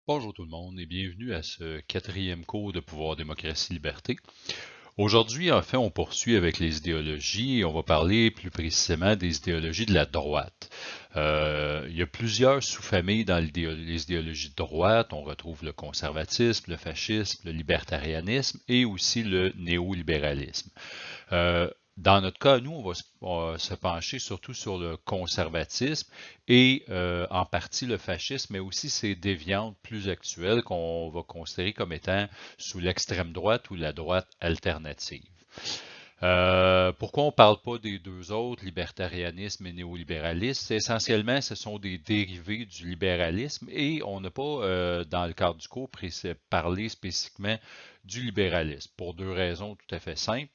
Bonjour tout le monde et bienvenue à ce quatrième cours de Pouvoir, démocratie, liberté. Aujourd'hui, en fait, on poursuit avec les idéologies et on va parler plus précisément des idéologies de la droite. Il y a plusieurs sous-familles dans les idéologies de droite. On retrouve le conservatisme, le fascisme, le libertarianisme et aussi le néolibéralisme. Euh, Dans notre cas, nous, on va se pencher surtout sur le conservatisme et en partie le fascisme, mais aussi ses déviantes plus actuelles qu'on va considérer comme étant sous l'extrême droite ou la droite alternative. Pourquoi on ne parle pas des deux autres, libertarianisme et néolibéralisme? C'est essentiellement, ce sont des dérivés du libéralisme et on n'a pas, dans le cadre du cours, parlé spécifiquement du libéralisme pour deux raisons tout à fait simples.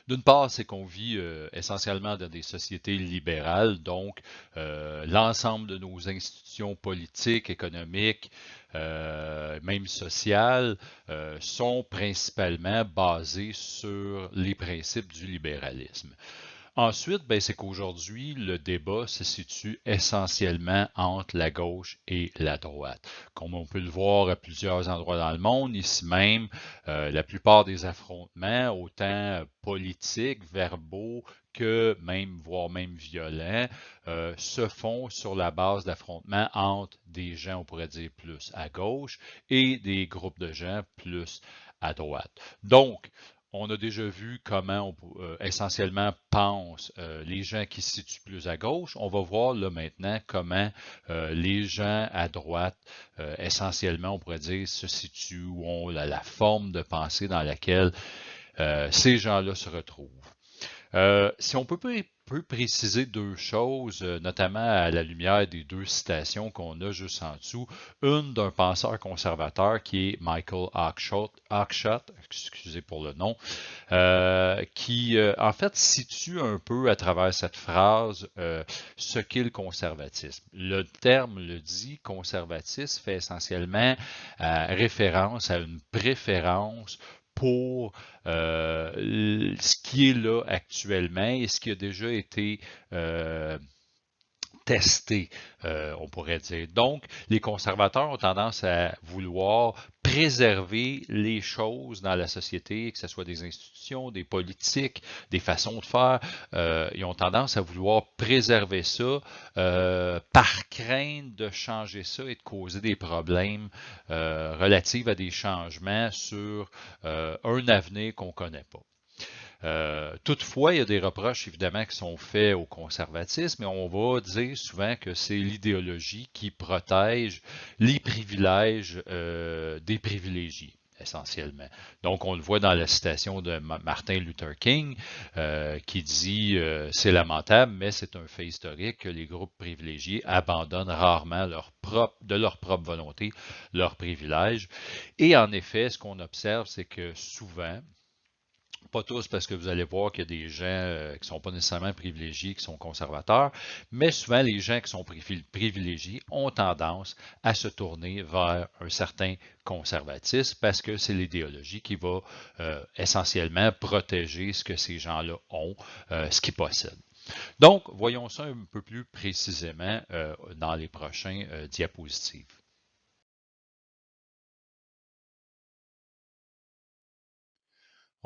D'une part, c'est qu'on vit essentiellement dans des sociétés libérales, donc l'ensemble de nos institutions politiques, économiques, même sociales, sont principalement basées sur les principes du libéralisme. Ensuite, ben, c'est qu'aujourd'hui, le débat se situe essentiellement entre la gauche et la droite. Comme on peut le voir à plusieurs endroits dans le monde, ici même, la plupart des affrontements, autant politiques, verbaux, que même, voire même violents, se font sur la base d'affrontements entre des gens, on pourrait dire, plus à gauche et des groupes de gens plus à droite. Donc, on a déjà vu comment essentiellement pensent les gens qui se situent plus à gauche. On va voir là maintenant comment les gens à droite, essentiellement, on pourrait dire, se situent ou ont la forme de pensée dans laquelle ces gens-là se retrouvent. Si on peut préciser deux choses, notamment à la lumière des deux citations qu'on a juste en dessous. Une d'un penseur conservateur qui est Michael Oakeshott, excusez pour le nom, qui en fait situe un peu à travers cette phrase ce qu'est le conservatisme. Le terme le dit, conservatisme fait essentiellement référence à une préférence pour ce qui est là actuellement et ce qui a déjà été testé, on pourrait dire. Donc, les conservateurs ont tendance à vouloir préserver les choses dans la société, que ce soit des institutions, des politiques, des façons de faire. Ils ont tendance à vouloir préserver ça par crainte de changer ça et de causer des problèmes relatifs à des changements sur un avenir qu'on ne connaît pas. Toutefois, il y a des reproches évidemment qui sont faits au conservatisme, mais on va dire souvent que c'est l'idéologie qui protège les privilèges des privilégiés essentiellement. Donc, on le voit dans la citation de Martin Luther King qui dit c'est lamentable, mais c'est un fait historique que les groupes privilégiés abandonnent rarement de leur propre volonté leurs privilèges. Et en effet, ce qu'on observe, c'est que souvent, pas tous, parce que vous allez voir qu'il y a des gens qui ne sont pas nécessairement privilégiés, qui sont conservateurs, mais souvent les gens qui sont privilégiés ont tendance à se tourner vers un certain conservatisme parce que c'est l'idéologie qui va essentiellement protéger ce que ces gens-là ont, ce qu'ils possèdent. Donc, voyons ça un peu plus précisément dans les prochains diapositives.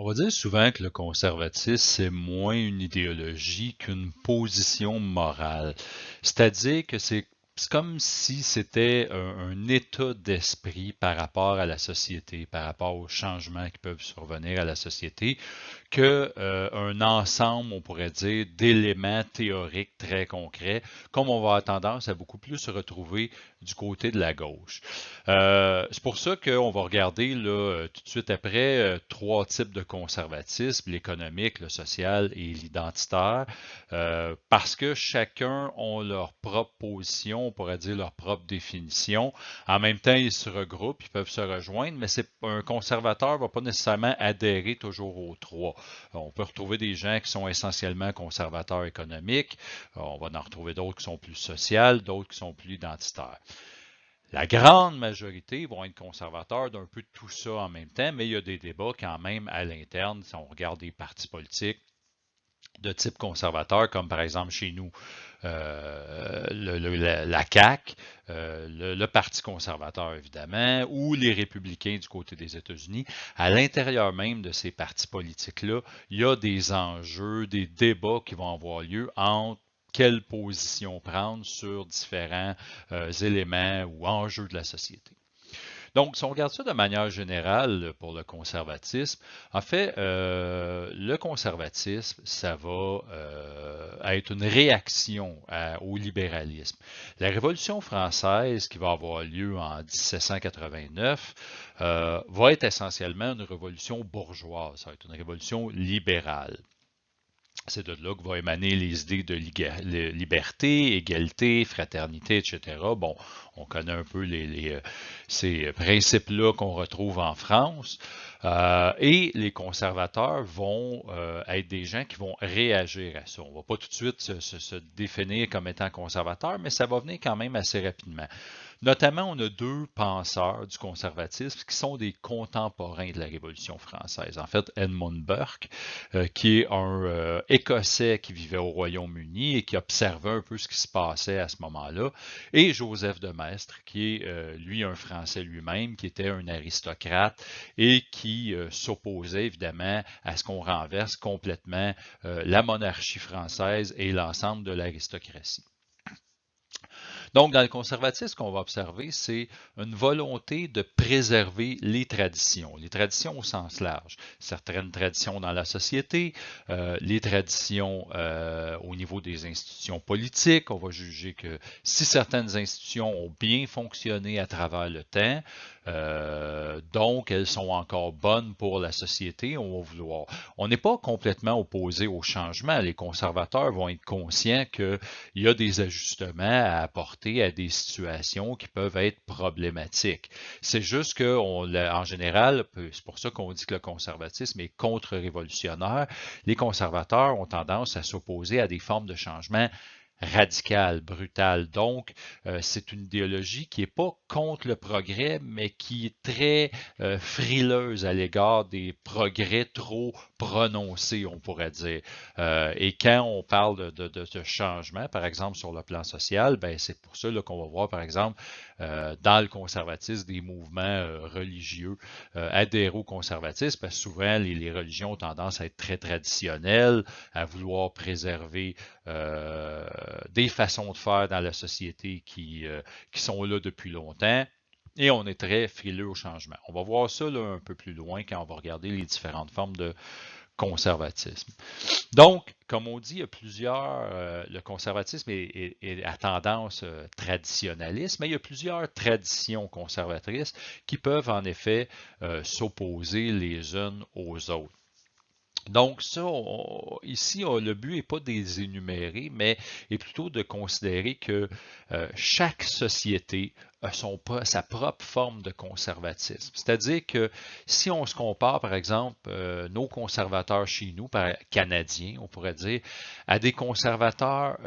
On va dire souvent que le conservatisme, c'est moins une idéologie qu'une position morale. C'est-à-dire que c'est comme si c'était un état d'esprit par rapport à la société, par rapport aux changements qui peuvent survenir à la société, que un ensemble, on pourrait dire, d'éléments théoriques très concrets, comme on va avoir tendance à beaucoup plus se retrouver du côté de la gauche. C'est pour ça qu'on va regarder là, tout de suite après trois types de conservatisme, l'économique, le social et l'identitaire, parce que chacun ont leur propre position, on pourrait dire leur propre définition. En même temps, ils se regroupent, ils peuvent se rejoindre, mais c'est un conservateur ne va pas nécessairement adhérer toujours aux trois. On peut retrouver des gens qui sont essentiellement conservateurs économiques, on va en retrouver d'autres qui sont plus sociales, d'autres qui sont plus identitaires. La grande majorité vont être conservateurs d'un peu de tout ça en même temps, mais il y a des débats quand même à l'interne, si on regarde des partis politiques, de type conservateur, comme par exemple chez nous, la CAQ, le Parti conservateur évidemment, ou les républicains du côté des États-Unis. À l'intérieur même de ces partis politiques-là, il y a des enjeux, des débats qui vont avoir lieu entre quelle position prendre sur différents éléments ou enjeux de la société. Donc, si on regarde ça de manière générale pour le conservatisme, en fait, le conservatisme, ça va être une réaction au libéralisme. La Révolution française, qui va avoir lieu en 1789, va être essentiellement une révolution bourgeoise, ça va être une révolution libérale. C'est de là que vont émaner les idées de liberté, égalité, fraternité, etc. Bon, on connaît un peu ces principes-là qu'on retrouve en France. Et les conservateurs vont être des gens qui vont réagir à ça. On ne va pas tout de suite se définir comme étant conservateur, mais ça va venir quand même assez rapidement. Notamment, on a deux penseurs du conservatisme qui sont des contemporains de la Révolution française. En fait, Edmund Burke, qui est un Écossais qui vivait au Royaume-Uni et qui observait un peu ce qui se passait à ce moment-là, et Joseph de Maistre, qui est lui un Français lui-même, qui était un aristocrate et qui s'opposait évidemment à ce qu'on renverse complètement la monarchie française et l'ensemble de l'aristocratie. Donc, dans le conservatisme, ce qu'on va observer, c'est une volonté de préserver les traditions au sens large. Certaines traditions dans la société, les traditions au niveau des institutions politiques. On va juger que si certaines institutions ont bien fonctionné à travers le temps, donc elles sont encore bonnes pour la société, on va vouloir. On n'est pas complètement opposé au changement. Les conservateurs vont être conscients qu'il y a des ajustements à apporter à des situations qui peuvent être problématiques. C'est juste que, en général, c'est pour ça qu'on dit que le conservatisme est contre-révolutionnaire. Les conservateurs ont tendance à s'opposer à des formes de changement radicale, brutale. Donc, c'est une idéologie qui n'est pas contre le progrès, mais qui est très frileuse à l'égard des progrès trop prononcés, on pourrait dire. Et quand on parle de changement, par exemple sur le plan social, ben, c'est pour ça qu'on va voir, par exemple, dans le conservatisme, des mouvements religieux adhérer au conservatisme, parce que souvent, les religions ont tendance à être très traditionnelles, à vouloir préserver des façons de faire dans la société qui sont là depuis longtemps. Et on est très frileux au changement. On va voir ça là, un peu plus loin quand on va regarder les différentes formes de conservatisme. Donc, comme on dit, il y a plusieurs, le conservatisme est à tendance traditionnaliste, mais il y a plusieurs traditions conservatrices qui peuvent en effet s'opposer les unes aux autres. Donc ça, ici, le but n'est pas de les énumérer, mais est plutôt de considérer que chaque société a sa propre forme de conservatisme. C'est-à-dire que si on se compare, par exemple, nos conservateurs chez nous, canadiens, on pourrait dire, à des conservateurs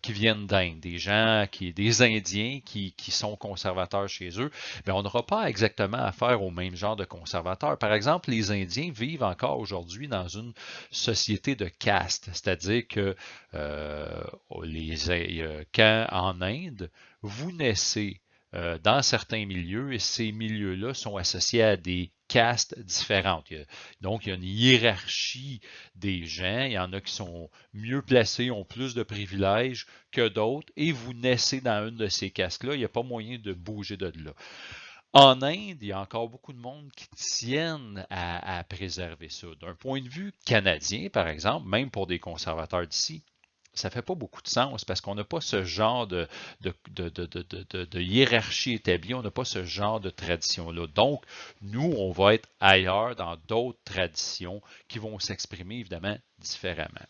qui viennent d'Inde, des Indiens qui sont conservateurs chez eux, bien, on n'aura pas exactement affaire au même genre de conservateurs. Par exemple, les Indiens vivent encore aujourd'hui dans une société de caste, c'est-à-dire que quand en Inde, vous naissez dans certains milieux et ces milieux-là sont associés à des castes différentes. Donc, il y a une hiérarchie des gens. Il y en a qui sont mieux placés, ont plus de privilèges que d'autres, et vous naissez dans une de ces castes-là. Il n'y a pas moyen de bouger de là. En Inde, il y a encore beaucoup de monde qui tiennent à préserver ça. D'un point de vue canadien, par exemple, même pour des conservateurs d'ici, ça ne fait pas beaucoup de sens parce qu'on n'a pas ce genre de hiérarchie établie, on n'a pas ce genre de tradition-là. Donc, nous, on va être ailleurs dans d'autres traditions qui vont s'exprimer évidemment différemment.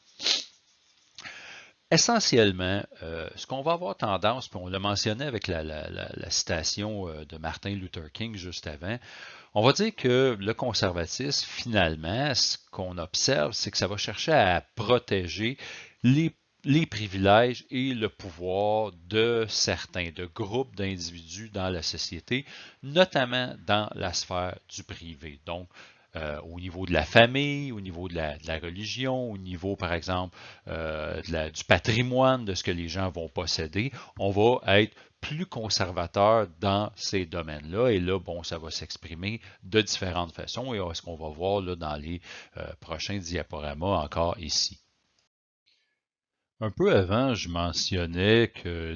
Essentiellement, ce qu'on va avoir tendance, puis on l'a mentionné avec la citation de Martin Luther King juste avant, on va dire que le conservatisme, finalement, ce qu'on observe, c'est que ça va chercher à protéger les les privilèges et le pouvoir de certains, de groupes d'individus dans la société, notamment dans la sphère du privé. Donc, au niveau de la famille, au niveau de la religion, au niveau, par exemple, du patrimoine, de ce que les gens vont posséder. On va être plus conservateur dans ces domaines-là. Et là, bon, ça va s'exprimer de différentes façons et ce qu'on va voir là, dans les prochains diaporamas encore ici. Un peu avant, je mentionnais que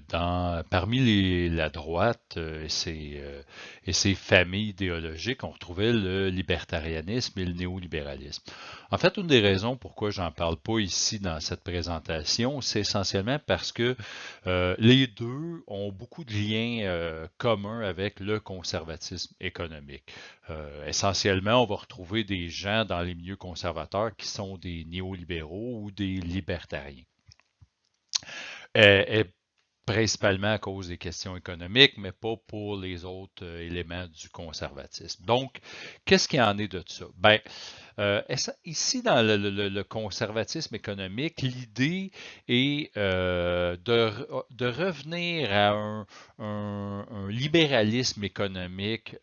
parmi la droite et ses familles idéologiques, on retrouvait le libertarianisme et le néolibéralisme. En fait, une des raisons pourquoi j'en parle pas ici dans cette présentation, c'est essentiellement parce que les deux ont beaucoup de liens communs avec le conservatisme économique. Essentiellement, on va retrouver des gens dans les milieux conservateurs qui sont des néolibéraux ou des libertariens. Est principalement à cause des questions économiques, mais pas pour les autres éléments du conservatisme. Donc, qu'est-ce qu'il en est de ça? Ben, ici, dans le conservatisme économique, l'idée est de revenir à un libéralisme économique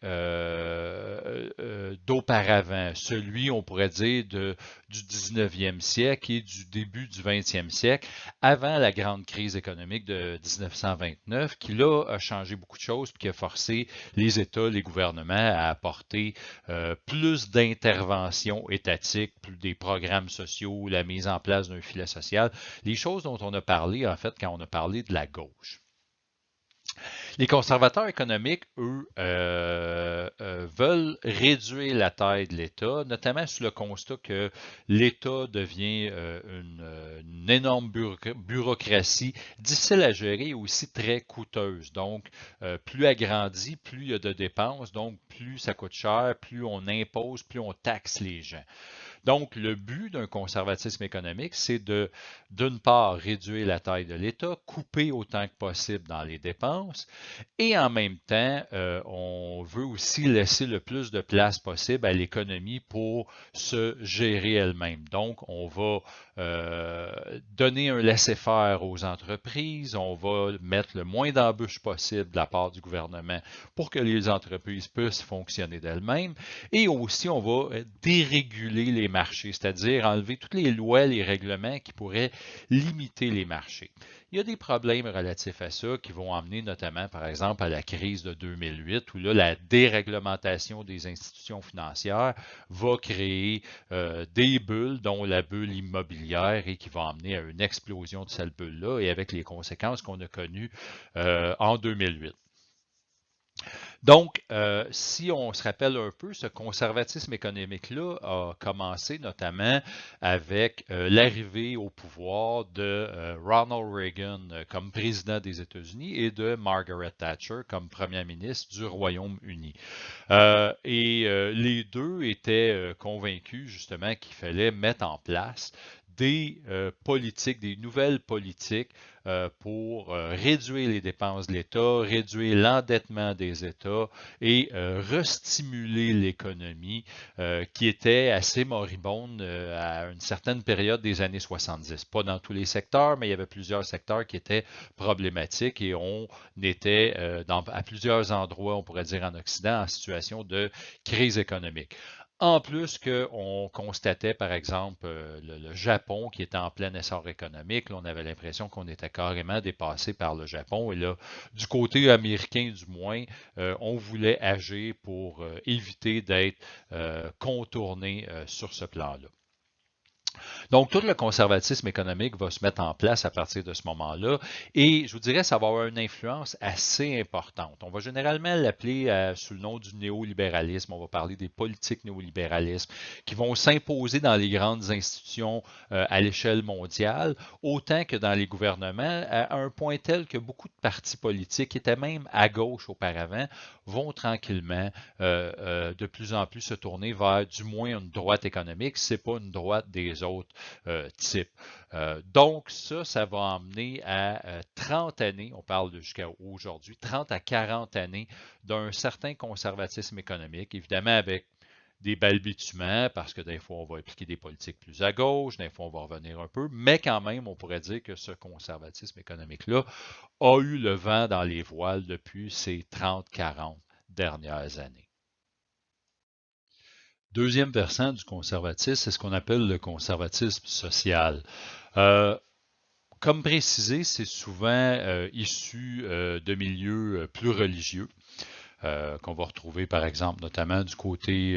d'auparavant, celui, on pourrait dire, du 19e siècle et du début du 20e siècle, avant la grande crise économique de 1929, qui là a changé beaucoup de choses, puis qui a forcé les États, les gouvernements à apporter plus d'interventions étatiques, plus des programmes sociaux, la mise en place d'un filet social, les choses dont on a parlé en fait quand on a parlé de la gauche. Les conservateurs économiques, eux, veulent réduire la taille de l'État, notamment sur le constat que l'État devient une énorme bureaucratie difficile à gérer et aussi très coûteuse. Donc, plus agrandie, plus il y a de dépenses, donc plus ça coûte cher, plus on impose, plus on taxe les gens. Donc, le but d'un conservatisme économique, c'est d'une part, réduire la taille de l'État, couper autant que possible dans les dépenses, et en même temps, on veut aussi laisser le plus de place possible à l'économie pour se gérer elle-même. Donc, on va donner un laisser-faire aux entreprises, on va mettre le moins d'embûches possible de la part du gouvernement pour que les entreprises puissent fonctionner d'elles-mêmes. Et aussi, on va déréguler les marchés, c'est-à-dire enlever toutes les lois, les règlements qui pourraient limiter les marchés. Il y a des problèmes relatifs à ça qui vont amener notamment, par exemple, à la crise de 2008, où là, la déréglementation des institutions financières va créer des bulles, dont la bulle immobilière, et qui va amener à une explosion de cette bulle-là, et avec les conséquences qu'on a connues en 2008. Donc, si on se rappelle un peu, ce conservatisme économique-là a commencé notamment avec l'arrivée au pouvoir de Ronald Reagan comme président des États-Unis et de Margaret Thatcher comme première ministre du Royaume-Uni. Les deux étaient convaincus justement qu'il fallait mettre en place des politiques, des nouvelles politiques pour réduire les dépenses de l'État, réduire l'endettement des États et restimuler l'économie qui était assez moribonde à une certaine période des années 70. Pas dans tous les secteurs, mais il y avait plusieurs secteurs qui étaient problématiques et on était à plusieurs endroits, on pourrait dire en Occident, en situation de crise économique. En plus qu'on constatait, par exemple, le Japon qui était en plein essor économique, là, on avait l'impression qu'on était carrément dépassé par le Japon. Et là, du côté américain du moins, on voulait agir pour éviter d'être contourné sur ce plan-là. Donc, tout le conservatisme économique va se mettre en place à partir de ce moment-là et je vous dirais, ça va avoir une influence assez importante. On va généralement l'appeler sous le nom du néolibéralisme. On va parler des politiques néolibéralisme qui vont s'imposer dans les grandes institutions à l'échelle mondiale, autant que dans les gouvernements, à un point tel que beaucoup de partis politiques qui étaient même à gauche auparavant vont tranquillement de plus en plus se tourner vers du moins une droite économique, c'est pas une droite des autres types. Donc ça va emmener à 30 années, on parle de jusqu'à aujourd'hui, 30 à 40 années d'un certain conservatisme économique, évidemment avec des balbutiements, parce que des fois, on va appliquer des politiques plus à gauche, des fois, on va revenir un peu, mais quand même, on pourrait dire que ce conservatisme économique-là a eu le vent dans les voiles depuis ces 30-40 dernières années. Deuxième versant du conservatisme, c'est ce qu'on appelle le conservatisme social. Euh, Comme précisé, c'est souvent issu de milieux plus religieux. Qu'on va retrouver, par exemple, notamment du côté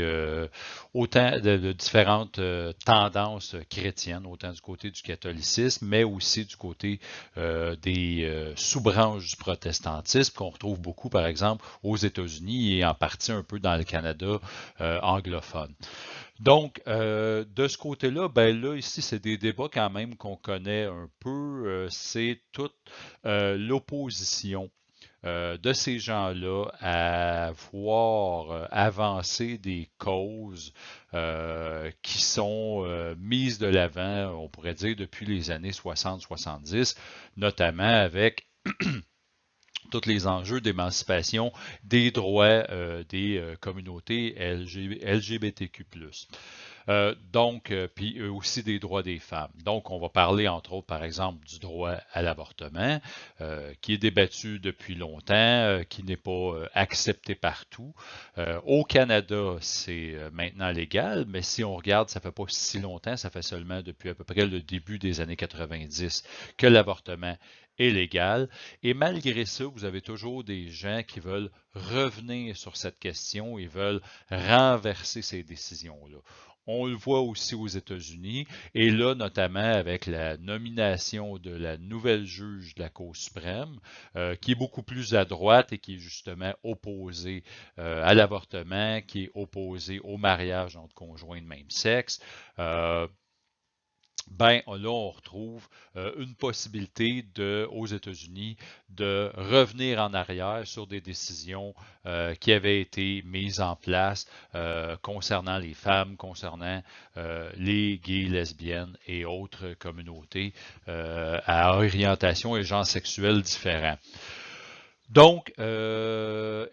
autant de différentes tendances chrétiennes, autant du côté du catholicisme, mais aussi du côté des sous-branches du protestantisme qu'on retrouve beaucoup, par exemple, aux États-Unis et en partie un peu dans le Canada anglophone. Donc, de ce côté-là, ben là, ici, c'est des débats quand même qu'on connaît un peu. C'est toute l'opposition de ces gens-là à voir avancer des causes qui sont mises de l'avant, on pourrait dire, depuis les années 60-70, notamment avec tous les enjeux d'émancipation des droits des communautés LGBTQ+. Puis aussi des droits des femmes. Donc, on va parler, entre autres, par exemple, du droit à l'avortement, qui est débattu depuis longtemps, qui n'est pas accepté partout. Au Canada, c'est maintenant légal, mais si on regarde, ça fait pas si longtemps, ça fait seulement depuis à peu près le début des années 90 que l'avortement est légal. Et malgré ça, vous avez toujours des gens qui veulent revenir sur cette question et veulent renverser ces décisions-là. On le voit aussi aux États-Unis, et là, notamment avec la nomination de la nouvelle juge de la Cour suprême, qui est beaucoup plus à droite et qui est justement opposée à l'avortement, qui est opposée au mariage entre conjoints de même sexe. Ben là, on retrouve une possibilité aux États-Unis de revenir en arrière sur des décisions qui avaient été mises en place concernant les femmes, concernant les gays, lesbiennes et autres communautés à orientation et genre sexuel différents. Donc,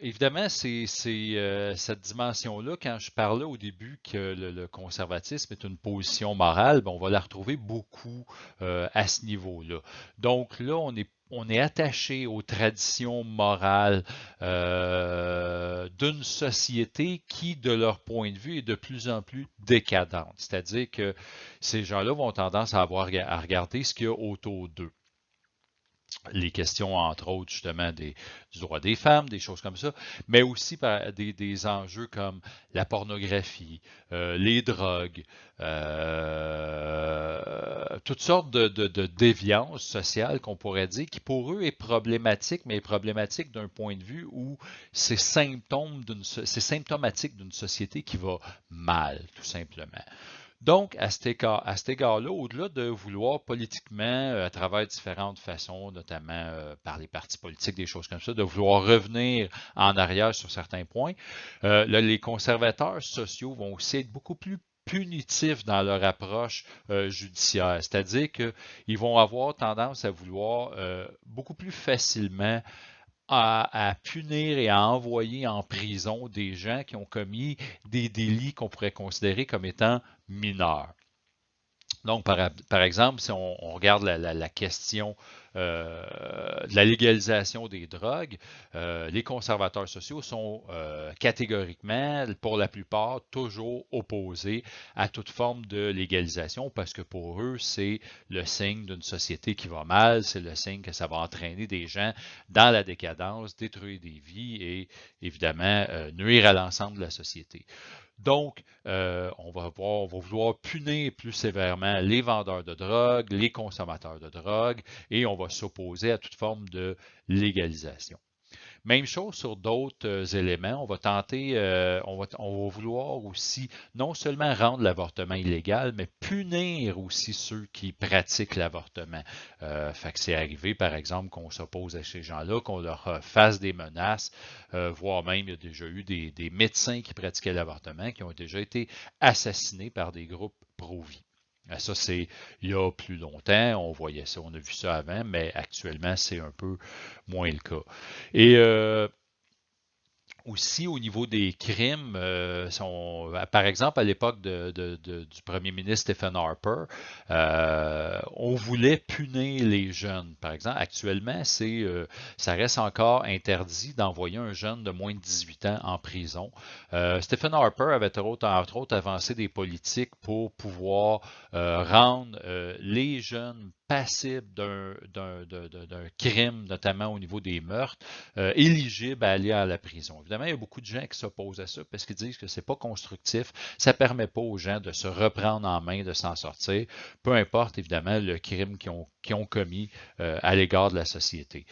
évidemment, c'est cette dimension-là, quand je parlais au début que le conservatisme est une position morale, ben, on va la retrouver beaucoup à ce niveau-là. Donc là, on est attaché aux traditions morales d'une société qui, de leur point de vue, est de plus en plus décadente. C'est-à-dire que ces gens-là vont tendance à regarder ce qu'il y a autour d'eux, les questions, entre autres, justement, du droit des femmes, des choses comme ça, mais aussi des enjeux comme la pornographie, les drogues, toutes sortes de déviances sociales qu'on pourrait dire, qui pour eux est problématique, mais est problématique d'un point de vue où c'est symptomatique d'une société qui va mal, tout simplement. Donc, à cet égard-là, au-delà de vouloir politiquement, à travers différentes façons, notamment par les partis politiques, des choses comme ça, de vouloir revenir en arrière sur certains points, là, les conservateurs sociaux vont aussi être beaucoup plus punitifs dans leur approche judiciaire, c'est-à-dire qu'ils vont avoir tendance à vouloir beaucoup plus facilement à punir et à envoyer en prison des gens qui ont commis des délits qu'on pourrait considérer comme étant mineurs. Donc, par exemple, si on regarde la question de la légalisation des drogues, les conservateurs sociaux sont catégoriquement, pour la plupart, toujours opposés à toute forme de légalisation parce que pour eux, c'est le signe d'une société qui va mal, c'est le signe que ça va entraîner des gens dans la décadence, détruire des vies et évidemment nuire à l'ensemble de la société. Donc, on va vouloir punir plus sévèrement les vendeurs de drogue, les consommateurs de drogue, et on va s'opposer à toute forme de légalisation. Même chose sur d'autres éléments. On va tenter, on va vouloir aussi non seulement rendre l'avortement illégal, mais punir aussi ceux qui pratiquent l'avortement. Fait que c'est arrivé, par exemple, qu'on s'oppose à ces gens-là, qu'on leur fasse des menaces, voire même il y a déjà eu des médecins qui pratiquaient l'avortement qui ont déjà été assassinés par des groupes pro-vie. Ça, c'est il y a plus longtemps, on voyait ça, on a vu ça avant, mais actuellement, c'est un peu moins le cas. Et Aussi, au niveau des crimes, par exemple, à l'époque du premier ministre Stephen Harper, on voulait punir les jeunes. Par exemple, actuellement, ça reste encore interdit d'envoyer un jeune de moins de 18 ans en prison. Stephen Harper avait entre autres avancé des politiques pour pouvoir rendre les jeunes passibles d'un crime, notamment au niveau des meurtres, éligibles à aller à la prison. Évidemment, il y a beaucoup de gens qui s'opposent à ça parce qu'ils disent que c'est pas constructif, ça permet pas aux gens de se reprendre en main, de s'en sortir, peu importe évidemment le crime qu'ils ont commis à l'égard de la société.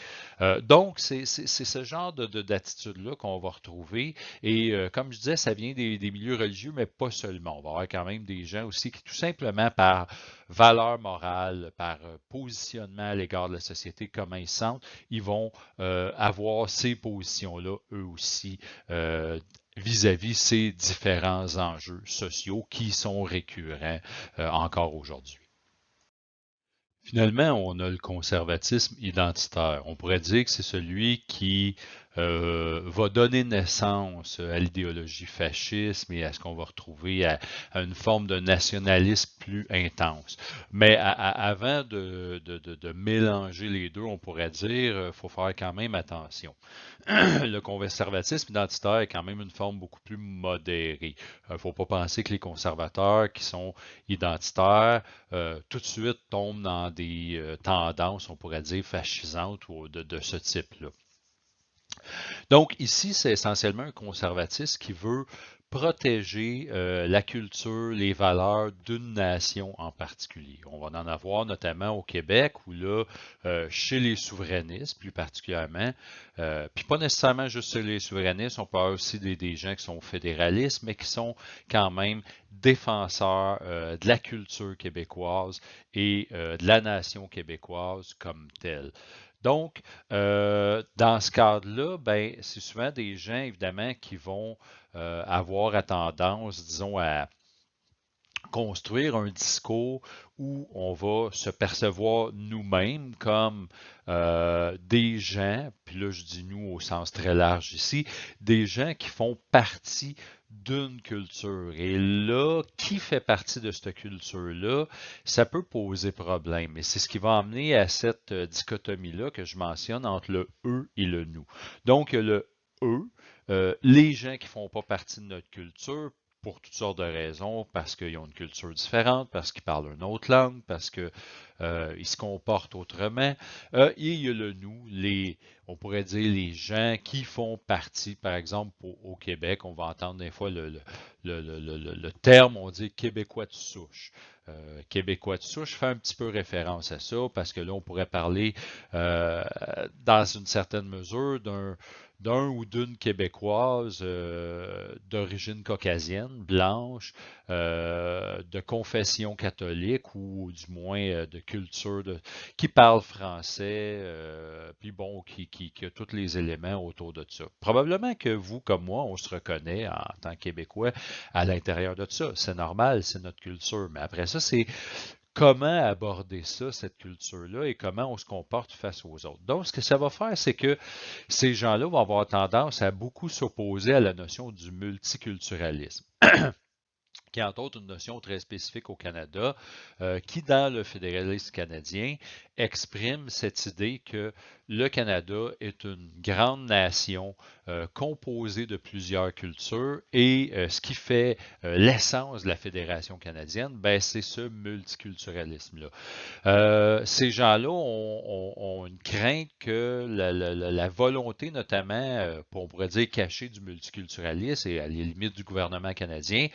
Donc, c'est ce genre d'attitude-là qu'on va retrouver. Et comme je disais, ça vient des milieux religieux, mais pas seulement. On va avoir quand même des gens aussi qui, tout simplement par valeur morale, par positionnement à l'égard de la société, comment ils se sentent, ils vont avoir ces positions-là, eux aussi, vis-à-vis ces différents enjeux sociaux qui sont récurrents encore aujourd'hui. Finalement, on a le conservatisme identitaire. On pourrait dire que c'est celui qui va donner naissance à l'idéologie fascisme et à ce qu'on va retrouver à une forme de nationalisme plus intense. Mais avant de mélanger les deux, on pourrait dire, il faut faire quand même attention. Le conservatisme identitaire est quand même une forme beaucoup plus modérée. Il ne faut pas penser que les conservateurs qui sont identitaires tout de suite tombent dans des tendances, on pourrait dire, fascisantes ou de ce type-là. Donc ici, c'est essentiellement un conservatiste qui veut protéger la culture, les valeurs d'une nation en particulier. On va en avoir notamment au Québec, où là, chez les souverainistes plus particulièrement, puis pas nécessairement juste chez les souverainistes, on peut avoir aussi des gens qui sont fédéralistes, mais qui sont quand même défenseurs de la culture québécoise et de la nation québécoise comme telle. Donc, dans ce cadre-là, ben, c'est souvent des gens, évidemment, qui vont avoir à tendance, disons, à construire un discours où on va se percevoir nous-mêmes comme des gens, puis là je dis nous au sens très large ici, des gens qui font partie d'une culture. Et là, qui fait partie de cette culture-là, ça peut poser problème. Et c'est ce qui va amener à cette dichotomie-là que je mentionne entre le eux et le nous. Donc, le eux, les gens qui font pas partie de notre culture pour toutes sortes de raisons, parce qu'ils ont une culture différente, parce qu'ils parlent une autre langue, parce qu'ils se comportent autrement. Et il y a le nous, on pourrait dire les gens qui font partie, par exemple, au Québec, on va entendre des fois le terme, on dit québécois de souche. Québécois de souche fait un petit peu référence à ça, parce que là, on pourrait parler dans une certaine mesure d'un ou d'une québécoise d'origine caucasienne, blanche, de confession catholique ou du moins de culture qui parle français, puis bon, qui a tous les éléments autour de ça. Probablement que vous, comme moi, on se reconnaît en tant que Québécois à l'intérieur de ça. C'est normal, c'est notre culture. Mais après ça, c'est comment aborder ça, cette culture-là, et comment on se comporte face aux autres. Donc, ce que ça va faire, c'est que ces gens-là vont avoir tendance à beaucoup s'opposer à la notion du multiculturalisme, qui est entre autres une notion très spécifique au Canada, qui dans le fédéralisme canadien exprime cette idée que le Canada est une grande nation composée de plusieurs cultures et ce qui fait l'essence de la Fédération canadienne, ben, c'est ce multiculturalisme-là. Ces gens-là ont une crainte que la volonté, notamment, on pourrait dire cachée du multiculturalisme et à la limite du gouvernement canadien,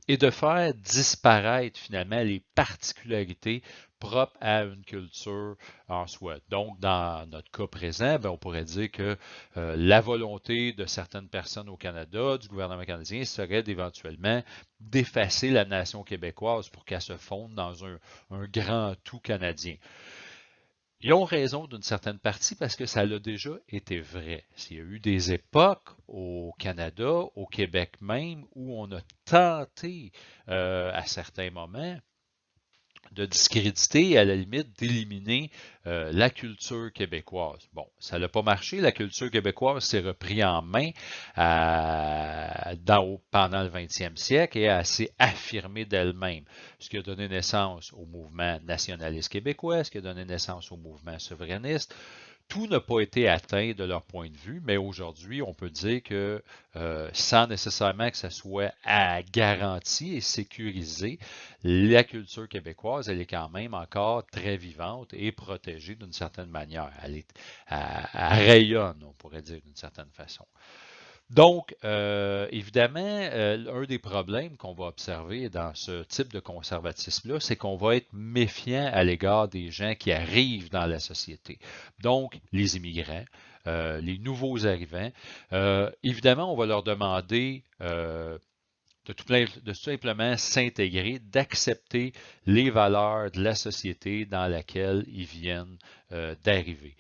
et de faire disparaître finalement les particularités propres à une culture en soi. Donc, dans notre cas présent, ben, on pourrait dire que la volonté de certaines personnes au Canada, du gouvernement canadien, serait d'éventuellement d'effacer la nation québécoise pour qu'elle se fonde dans un grand tout canadien. Ils ont raison d'une certaine partie parce que ça l'a déjà été vrai. Il y a eu des époques au Canada, au Québec même, où on a tenté à certains moments de discréditer et à la limite d'éliminer la culture québécoise. Bon, ça n'a pas marché. La culture québécoise s'est reprise en main pendant le 20e siècle et s'est affirmée d'elle-même, ce qui a donné naissance au mouvement nationaliste québécois, ce qui a donné naissance au mouvement souverainiste. Tout n'a pas été atteint de leur point de vue, mais aujourd'hui, on peut dire que sans nécessairement que ça soit à garantie et sécurisé, la culture québécoise, elle est quand même encore très vivante et protégée d'une certaine manière. Elle rayonne, on pourrait dire d'une certaine façon. Donc, évidemment, un des problèmes qu'on va observer dans ce type de conservatisme-là, c'est qu'on va être méfiant à l'égard des gens qui arrivent dans la société. Donc, les immigrants, les nouveaux arrivants. Évidemment, on va leur demander de tout simplement s'intégrer, d'accepter les valeurs de la société dans laquelle ils viennent d'arriver.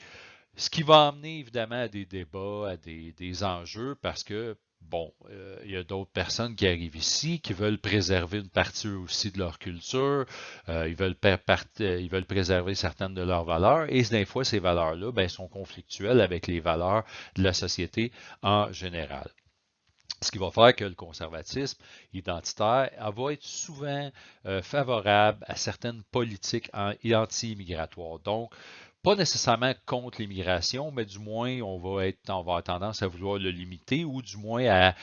Ce qui va amener évidemment à des débats, à des enjeux, parce que, bon, il y a d'autres personnes qui arrivent ici, qui veulent préserver une partie aussi de leur culture, ils veulent préserver certaines de leurs valeurs, et des fois, ces valeurs-là ben, sont conflictuelles avec les valeurs de la société en général. Ce qui va faire que le conservatisme identitaire va être souvent favorable à certaines politiques anti-immigratoires. Donc, pas nécessairement contre l'immigration, mais du moins, on va avoir tendance à vouloir le limiter ou du moins à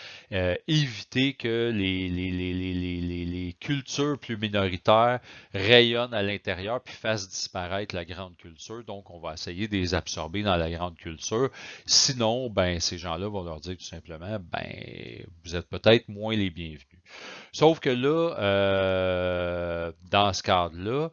éviter que les cultures plus minoritaires rayonnent à l'intérieur puis fassent disparaître la grande culture. Donc, on va essayer de les absorber dans la grande culture. Sinon, ben, ces gens-là vont leur dire tout simplement, ben, vous êtes peut-être moins les bienvenus. Sauf que là, dans ce cadre-là,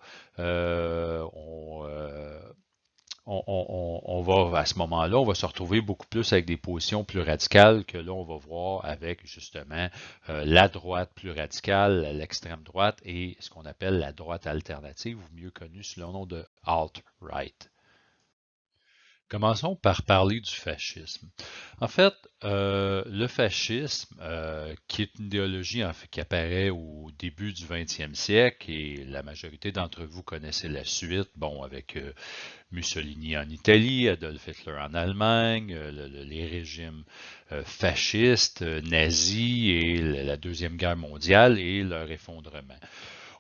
on va, à ce moment-là, on va se retrouver beaucoup plus avec des positions plus radicales que là, on va voir avec justement la droite plus radicale, l'extrême droite et ce qu'on appelle la droite alternative, ou mieux connue sous le nom de alt-right. Commençons par parler du fascisme. En fait, le fascisme, qui est une idéologie en fait, qui apparaît au début du 20e siècle, et la majorité d'entre vous connaissez la suite, bon, avec Mussolini en Italie, Adolf Hitler en Allemagne, les régimes fascistes, nazis et la Deuxième Guerre mondiale et leur effondrement.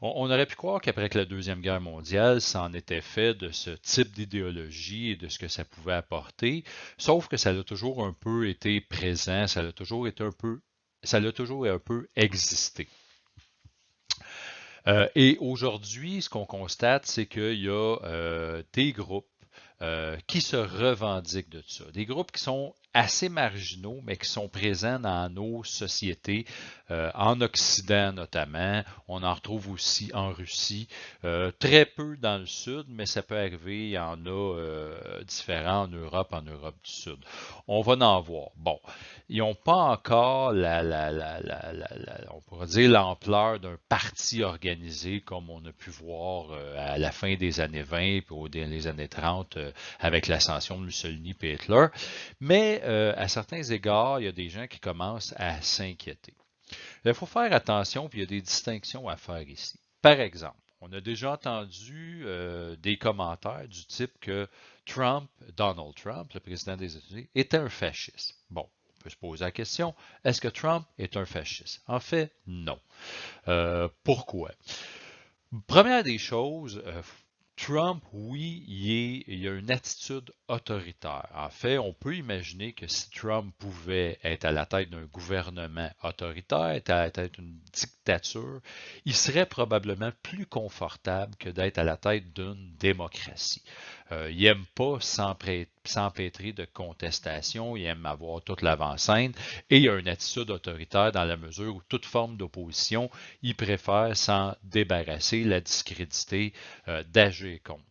On aurait pu croire qu'après que la Deuxième Guerre mondiale, ça en était fait de ce type d'idéologie et de ce que ça pouvait apporter, sauf que ça a toujours un peu été présent, ça a toujours un peu existé. Et aujourd'hui, ce qu'on constate, c'est qu'il y a des groupes qui se revendiquent de ça. Des groupes qui sont assez marginaux, mais qui sont présents dans nos sociétés, en Occident notamment. On en retrouve aussi en Russie, très peu dans le Sud, mais ça peut arriver, il y en a différents en Europe du Sud. On va en voir. Bon, ils n'ont pas encore on pourrait dire l'ampleur d'un parti organisé comme on a pu voir à la fin des années 20 et les années 30 avec l'ascension de Mussolini et Hitler. Mais à certains égards, il y a des gens qui commencent à s'inquiéter. Il faut faire attention, puis il y a des distinctions à faire ici. Par exemple, on a déjà entendu des commentaires du type que Donald Trump, le président des États-Unis, était un fasciste. Bon, on peut se poser la question, est-ce que Trump est un fasciste? En fait, non. Pourquoi? Première des choses, Trump, oui, il a une attitude autoritaire. En fait, on peut imaginer que si Trump pouvait être à la tête d'un gouvernement autoritaire, être à la tête d'une dictature, il serait probablement plus confortable que d'être à la tête d'une démocratie. Il n'aime pas s'empêtrer de contestation, il aime avoir toute l'avant-scène et il a une attitude autoritaire dans la mesure où toute forme d'opposition, il préfère s'en débarrasser, la discréditer, d'agir contre.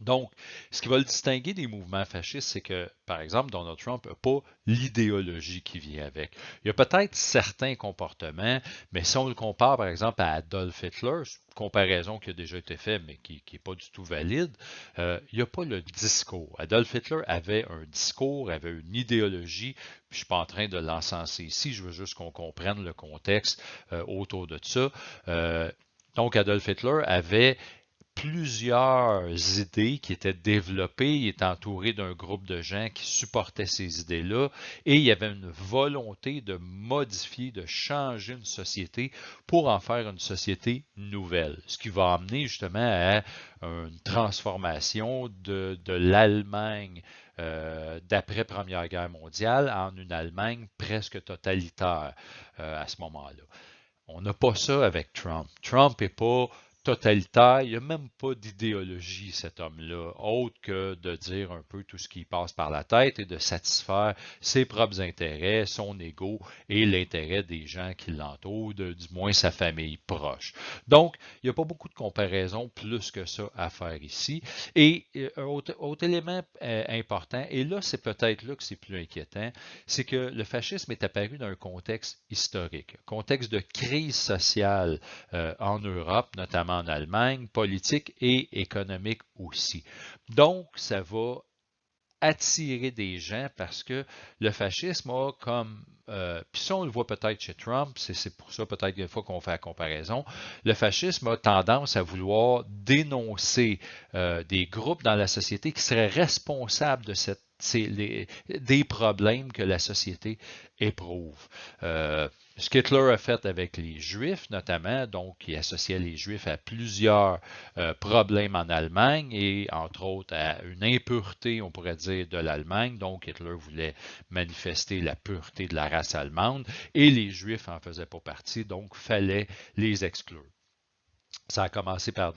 Donc, ce qui va le distinguer des mouvements fascistes, c'est que, par exemple, Donald Trump n'a pas l'idéologie qui vient avec. Il y a peut-être certains comportements, mais si on le compare, par exemple, à Adolf Hitler, comparaison qui a déjà été faite, mais qui n'est pas du tout valide, il n'y a pas le discours. Adolf Hitler avait un discours, avait une idéologie, puis je ne suis pas en train de l'encenser ici, je veux juste qu'on comprenne le contexte autour de ça. Donc, Adolf Hitler avait plusieurs idées qui étaient développées. Il était entouré d'un groupe de gens qui supportaient ces idées-là et il y avait une volonté de modifier, de changer une société pour en faire une société nouvelle. Ce qui va amener justement à une transformation de l'Allemagne d'après Première Guerre mondiale en une Allemagne presque totalitaire à ce moment-là. On n'a pas ça avec Trump. Trump n'est pas totalitaire, il n'y a même pas d'idéologie, cet homme-là, autre que de dire un peu tout ce qui passe par la tête et de satisfaire ses propres intérêts, son ego et l'intérêt des gens qui l'entourent, du moins sa famille proche. Donc, il n'y a pas beaucoup de comparaisons plus que ça à faire ici. Et un autre élément important, et là, c'est peut-être là que c'est plus inquiétant, c'est que le fascisme est apparu dans un contexte historique, contexte de crise sociale en Europe, notamment en Allemagne, politique et économique aussi. Donc, ça va attirer des gens parce que le fascisme a comme, puis ça on le voit peut-être chez Trump, c'est pour ça peut-être des fois qu'on fait la comparaison, le fascisme a tendance à vouloir dénoncer des groupes dans la société qui seraient responsables de des problèmes que la société éprouve. Ce qu'Hitler a fait avec les Juifs, notamment, donc il associait les Juifs à plusieurs problèmes en Allemagne et entre autres à une impureté, on pourrait dire, de l'Allemagne. Donc Hitler voulait manifester la pureté de la race allemande et les Juifs en faisaient pas partie, donc fallait les exclure. Ça a commencé par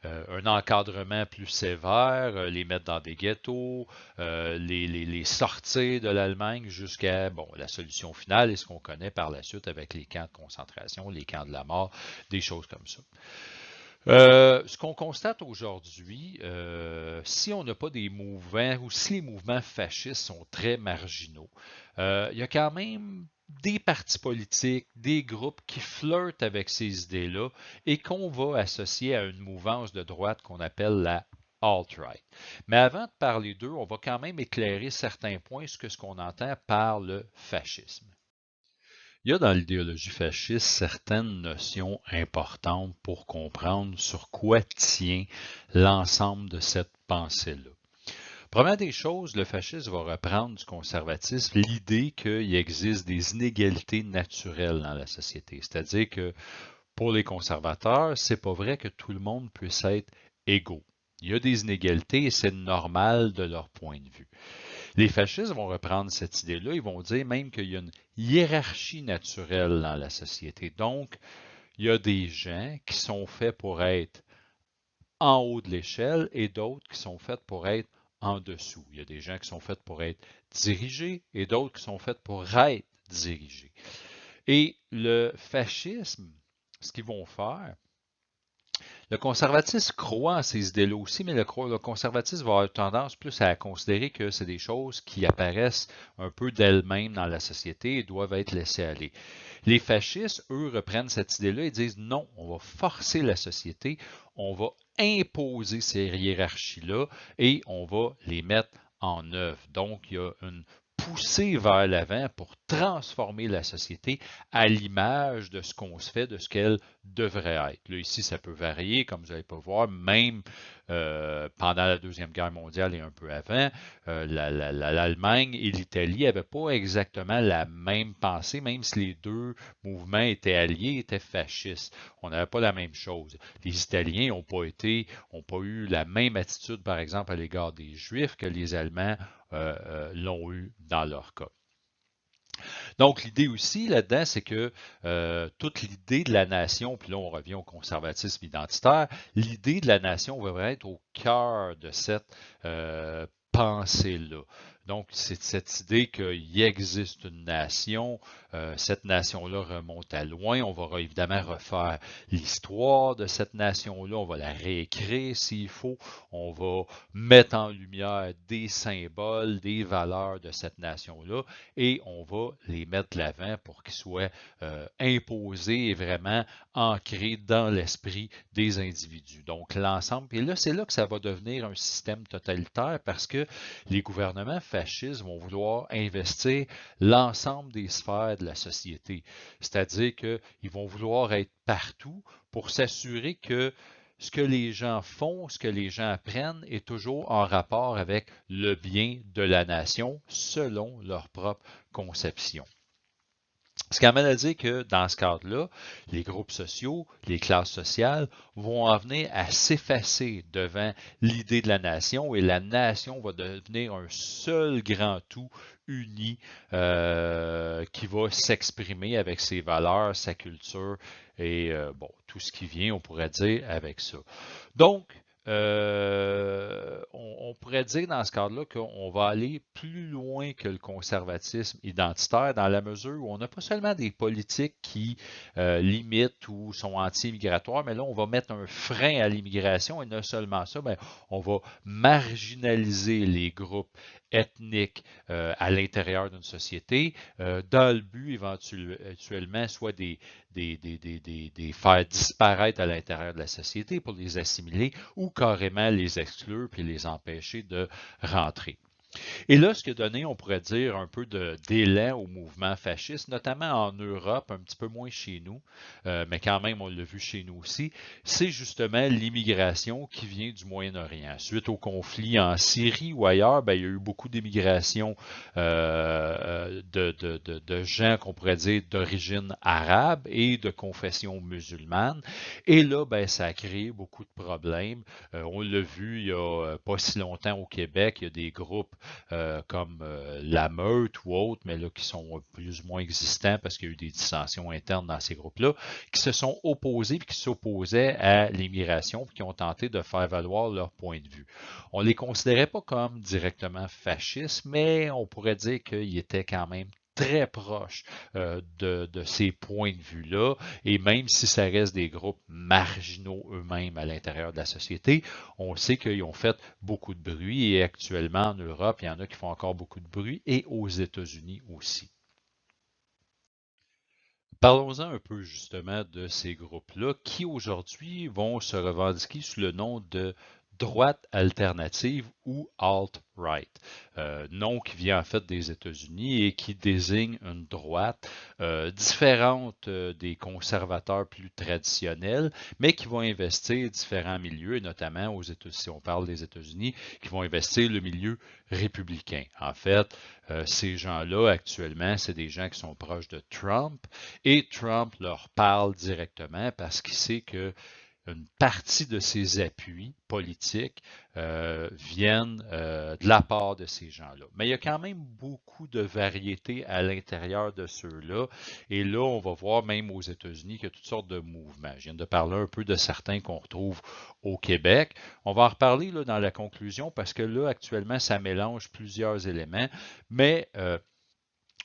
un encadrement plus sévère, les mettre dans des ghettos, les sortir de l'Allemagne jusqu'à la solution finale et ce qu'on connaît par la suite avec les camps de concentration, les camps de la mort, des choses comme ça. Ce qu'on constate aujourd'hui, si on n'a pas des mouvements ou si les mouvements fascistes sont très marginaux, il y a quand même des partis politiques, des groupes qui flirtent avec ces idées-là et qu'on va associer à une mouvance de droite qu'on appelle la alt-right. Mais avant de parler d'eux, on va quand même éclairer certains points sur ce qu'on entend par le fascisme. Il y a dans l'idéologie fasciste certaines notions importantes pour comprendre sur quoi tient l'ensemble de cette pensée-là. Première des choses, le fascisme va reprendre du conservatisme l'idée qu'il existe des inégalités naturelles dans la société. C'est-à-dire que pour les conservateurs, c'est pas vrai que tout le monde puisse être égaux. Il y a des inégalités et c'est normal de leur point de vue. Les fascistes vont reprendre cette idée-là, ils vont dire même qu'il y a une hiérarchie naturelle dans la société. Donc, il y a des gens qui sont faits pour être en haut de l'échelle et d'autres qui sont faits pour être en dessous. Il y a des gens qui sont faits pour être dirigés et d'autres qui sont faits pour être dirigés. Et le fascisme, ce qu'ils vont faire, le conservatisme croit en ces idées-là aussi, mais le conservatisme va avoir tendance plus à considérer que c'est des choses qui apparaissent un peu d'elles-mêmes dans la société et doivent être laissées aller. Les fascistes, eux, reprennent cette idée-là et disent non, on va forcer la société, on va imposer ces hiérarchies-là et on va les mettre en œuvre. Donc, il y a une poussée vers l'avant pour transformer la société à l'image de ce qu'on se fait, de ce qu'elle devrait être. Là, ici, ça peut varier, comme vous allez pas voir, même pendant la Deuxième Guerre mondiale et un peu avant, l'Allemagne et l'Italie n'avaient pas exactement la même pensée, même si les deux mouvements étaient alliés, étaient fascistes. On n'avait pas la même chose. Les Italiens n'ont pas eu la même attitude, par exemple, à l'égard des Juifs que les Allemands l'ont eu dans leur cas. Donc, l'idée aussi là-dedans, c'est que toute l'idée de la nation, puis là, on revient au conservatisme identitaire, l'idée de la nation va être au cœur de cette pensée-là. Donc, c'est cette idée qu'il existe une nation, cette nation-là remonte à loin, on va évidemment refaire l'histoire de cette nation-là, on va la réécrire s'il faut, on va mettre en lumière des symboles, des valeurs de cette nation-là, et on va les mettre de l'avant pour qu'ils soient imposés et vraiment ancrés dans l'esprit des individus. Donc, l'ensemble, et là, c'est là que ça va devenir un système totalitaire parce que les gouvernements fascistes fascistes vont vouloir investir l'ensemble des sphères de la société. C'est-à-dire qu'ils vont vouloir être partout pour s'assurer que ce que les gens font, ce que les gens apprennent est toujours en rapport avec le bien de la nation selon leur propre conception. Ce qui amène à dire que dans ce cadre-là, les groupes sociaux, les classes sociales vont en venir à s'effacer devant l'idée de la nation et la nation va devenir un seul grand tout uni qui va s'exprimer avec ses valeurs, sa culture et bon, tout ce qui vient, on pourrait dire, avec ça. Donc, on pourrait dire dans ce cadre-là qu'on va aller plus loin que le conservatisme identitaire dans la mesure où on n'a pas seulement des politiques qui limitent ou sont anti-immigratoires, mais là, on va mettre un frein à l'immigration et non seulement ça, mais on va marginaliser les groupes ethniques à l'intérieur d'une société dans le but éventuellement soit des faire disparaître à l'intérieur de la société pour les assimiler ou carrément les exclure puis les empêcher de rentrer. Et là, ce qui a donné, on pourrait dire, un peu d'élan au mouvement fasciste, notamment en Europe, un petit peu moins chez nous, mais quand même, on l'a vu chez nous aussi, c'est justement l'immigration qui vient du Moyen-Orient. Suite au conflit en Syrie ou ailleurs, ben, il y a eu beaucoup d'immigration de gens qu'on pourrait dire d'origine arabe et de confession musulmane. Et là, ben, ça a créé beaucoup de problèmes. On l'a vu il n'y a pas si longtemps au Québec, il y a des groupes comme la Meute ou autres, mais là qui sont plus ou moins existants parce qu'il y a eu des dissensions internes dans ces groupes-là, qui se sont opposés et qui s'opposaient à l'immigration et qui ont tenté de faire valoir leur point de vue. On ne les considérait pas comme directement fascistes, mais on pourrait dire qu'ils étaient quand même très proches de ces points de vue-là, et même si ça reste des groupes marginaux eux-mêmes à l'intérieur de la société, on sait qu'ils ont fait beaucoup de bruit et actuellement en Europe, il y en a qui font encore beaucoup de bruit et aux États-Unis aussi. Parlons-en un peu justement de ces groupes-là qui aujourd'hui vont se revendiquer sous le nom de droite alternative ou alt-right, nom qui vient en fait des États-Unis et qui désigne une droite différente des conservateurs plus traditionnels, mais qui vont investir différents milieux, et notamment aux États-Unis, si on parle des États-Unis, qui vont investir le milieu républicain. En fait, ces gens-là, actuellement, c'est des gens qui sont proches de Trump et Trump leur parle directement parce qu'il sait que une partie de ses appuis politiques viennent de la part de ces gens-là. Mais il y a quand même beaucoup de variétés à l'intérieur de ceux-là. Et là, on va voir même aux États-Unis qu'il y a toutes sortes de mouvements. Je viens de parler un peu de certains qu'on retrouve au Québec. On va en reparler là, dans la conclusion parce que là, actuellement, ça mélange plusieurs éléments. Mais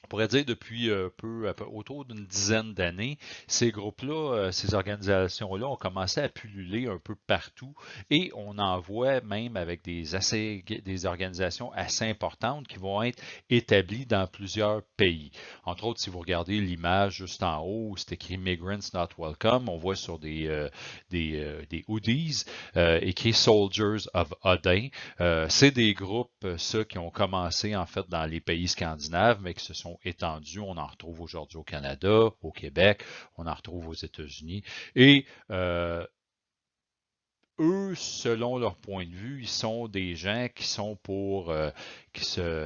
on pourrait dire depuis autour d'une dizaine d'années, ces groupes-là, ces organisations-là ont commencé à pulluler un peu partout et on en voit même avec des organisations assez importantes qui vont être établies dans plusieurs pays. Entre autres, si vous regardez l'image juste en haut où c'est écrit Migrants Not Welcome, on voit sur des hoodies écrit Soldiers of Odin. C'est des groupes, ceux qui ont commencé en fait dans les pays scandinaves, mais qui se sont étendus. On en retrouve aujourd'hui au Canada, au Québec, on en retrouve aux États-Unis. Et eux, selon leur point de vue, ils sont des gens qui sont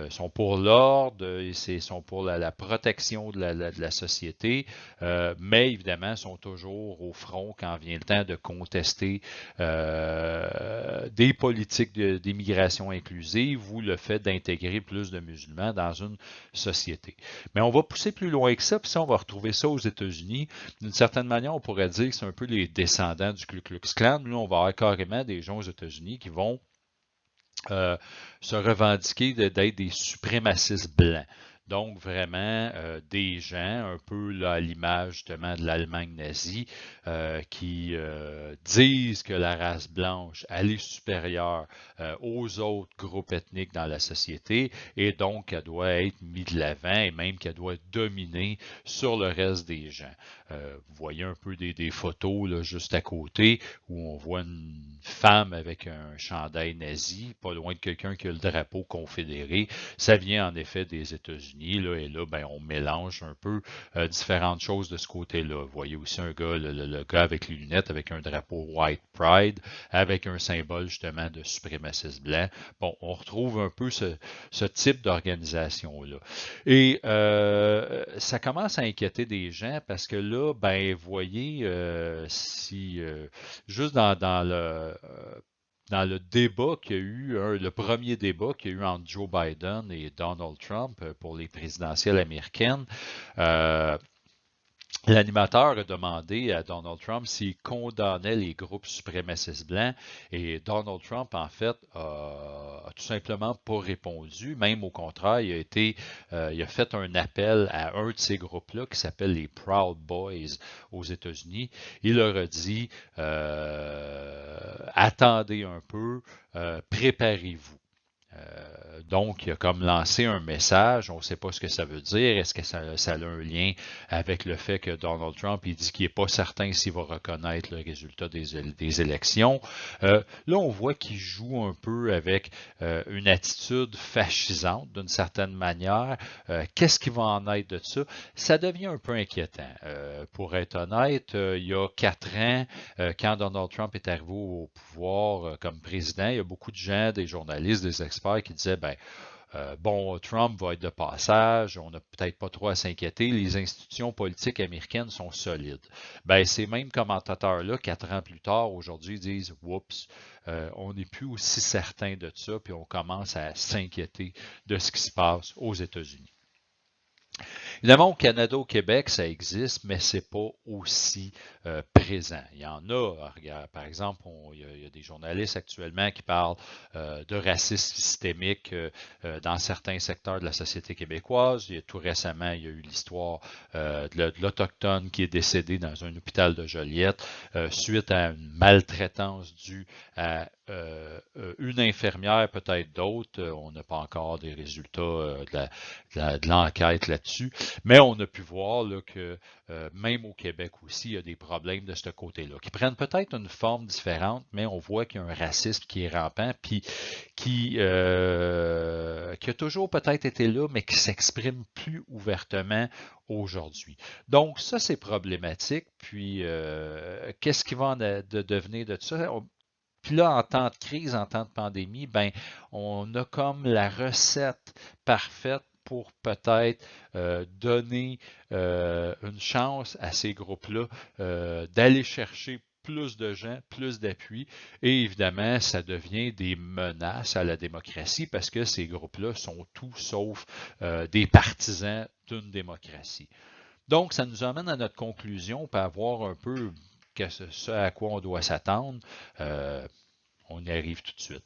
sont pour l'ordre, ils sont pour la protection de la société, mais évidemment sont toujours au front quand vient le temps de contester des politiques d'immigration inclusive ou le fait d'intégrer plus de musulmans dans une société. Mais on va pousser plus loin que ça, puis ça, on va retrouver ça aux États-Unis. D'une certaine manière, on pourrait dire que c'est un peu les descendants du Ku Klux Klan. Là, on va avoir carrément des gens aux États-Unis qui vont se revendiquer d'être des suprémacistes blancs. Donc, vraiment, des gens, un peu là, à l'image justement de l'Allemagne nazie, qui disent que la race blanche, elle est supérieure aux autres groupes ethniques dans la société et donc qu'elle doit être mise de l'avant et même qu'elle doit dominer sur le reste des gens. Vous voyez un peu des photos là, juste à côté où on voit une femme avec un chandail nazi, pas loin de quelqu'un qui a le drapeau confédéré. Ça vient en effet des États-Unis, là, et là, ben, on mélange un peu différentes choses de ce côté-là. Vous voyez aussi un gars, le gars avec les lunettes, avec un drapeau White Pride, avec un symbole justement de suprémaciste blanc. Bon, on retrouve un peu ce type d'organisation-là. Et ça commence à inquiéter des gens parce que là, ben, vous voyez, si juste dans le débat qu'il y a eu, le premier débat qu'il y a eu entre Joe Biden et Donald Trump pour les présidentielles américaines, euh, l'animateur a demandé à Donald Trump s'il condamnait les groupes suprémacistes blancs et Donald Trump, en fait, a tout simplement pas répondu. Même au contraire, il a fait un appel à un de ces groupes-là qui s'appelle les Proud Boys aux États-Unis. Il leur a dit attendez un peu, préparez-vous. Donc, il a comme lancé un message, on ne sait pas ce que ça veut dire, est-ce que ça a un lien avec le fait que Donald Trump, il dit qu'il n'est pas certain s'il va reconnaître le résultat des élections. Là, on voit qu'il joue un peu avec une attitude fascisante d'une certaine manière. Qu'est-ce qui va en être de ça? Ça devient un peu inquiétant. Pour être honnête, il y a 4 ans, quand Donald Trump est arrivé au pouvoir comme président, il y a beaucoup de gens, des journalistes, des experts qui disaient, ben, bon, Trump va être de passage, on n'a peut-être pas trop à s'inquiéter, les institutions politiques américaines sont solides. Ben, ces mêmes commentateurs-là, 4 ans plus tard, aujourd'hui, disent, oups, on n'est plus aussi certain de ça, puis on commence à s'inquiéter de ce qui se passe aux États-Unis. Évidemment, au Canada, au Québec, ça existe, mais c'est pas aussi présent. Il y en a, regarde, par exemple, il y a des journalistes actuellement qui parlent de racisme systémique dans certains secteurs de la société québécoise. Tout récemment, il y a eu l'histoire de l'Autochtone qui est décédé dans un hôpital de Joliette suite à une maltraitance due à une infirmière, peut-être d'autres. On n'a pas encore des résultats de l'enquête là-dessus. Mais on a pu voir là, que même au Québec aussi, il y a des problèmes de ce côté-là, qui prennent peut-être une forme différente, mais on voit qu'il y a un racisme qui est rampant, puis qui a toujours peut-être été là, mais qui s'exprime plus ouvertement aujourd'hui. Donc ça, c'est problématique. Puis qu'est-ce qui va devenir de ça? Puis là, en temps de crise, en temps de pandémie, ben, on a comme la recette parfaite pour peut-être donner une chance à ces groupes-là d'aller chercher plus de gens, plus d'appui. Et évidemment, ça devient des menaces à la démocratie parce que ces groupes-là sont tout sauf des partisans d'une démocratie. Donc, ça nous amène à notre conclusion, pour avoir un peu ce à quoi on doit s'attendre. Euh, on y arrive tout de suite.